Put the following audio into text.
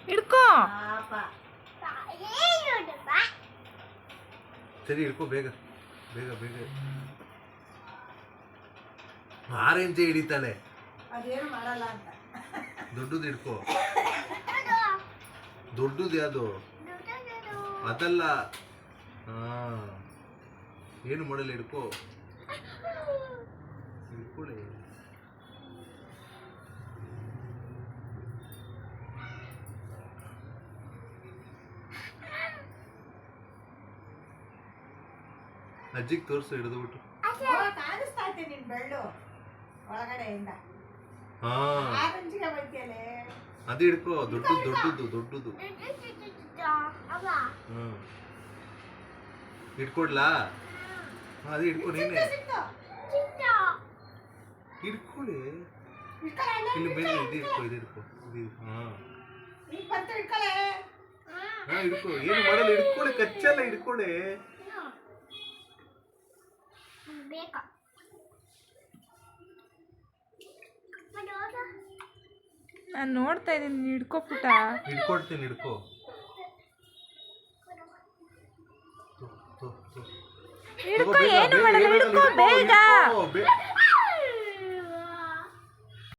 ಹಿಡ್ಕೋ ಸರಿ ಹಿಡ್ಕೋ ಬೇಗ ಬೇಗ ಬೇಗ. ಆರೆಂಜ್ ಹಿಡಿತಾಳೆ. ಅದೇನು ಮಾಡಲ್ಲ ಅಂತ. ದೊಡ್ಡದು ಹಿಡ್ಕೋ. ದೊಡ್ಡದು ಯಾವುದು ಅದಲ್ಲ. ಏನು ಮಾಡಲ್ಲ, ಹಿಡ್ಕೋ ಹಿಡ್ಕೊಳ್ಳಿ. ಅಜ್ಜಿಗೆ ತೋರಿಸು ಹಿಡಿದ್ಬಿಟ್ಟು. ಕಾಣಿಸ್ತಾ ಐತೆ ನಿನ್ ಬೆಳ್ಳು ಒಳಗಡೆಯಿಂದ. ಅದು ಹಿಡ್ಕೋ, ದೊಡ್ಡದು ದೊಡ್ಡದು ದೊಡ್ಡದು. ಹಿಡ್ಕೊಡ್ಲಾ? ಅದು ಹಿಡ್ಕೊ, ನೀನೆ ಹಿಡ್ಕೊಳ್ಳಿ. ಇಲ್ಲಿ ಮೇಲೆ ಇದು ಹಿಡ್ಕೊ, ಇದು ಹಿಡ್ಕೊ, ಹಿಡ್ಕೊ. ಏನು ಮಾಡಲ್ಲ, ಹಿಡ್ಕೊಳ್ಳಿ. ಕಚ್ಚಲ್ಲ, ಹಿಡ್ಕೊಳ್ಳಿ. ನಾನು ನೋಡ್ತಾ ಇದ್ದೀನಿ. ಹಿಡ್ಕೋ ಪುಟ. ಹಿಡ್ಕೊಡ್ತೀನಿ, ಹಿಡ್ಕೋ. ಹಿಡ್ಕೋ, ಏನು ಮಾಡಲ್ಲ, ಹಿಡ್ಕೋ ಬೇಗ.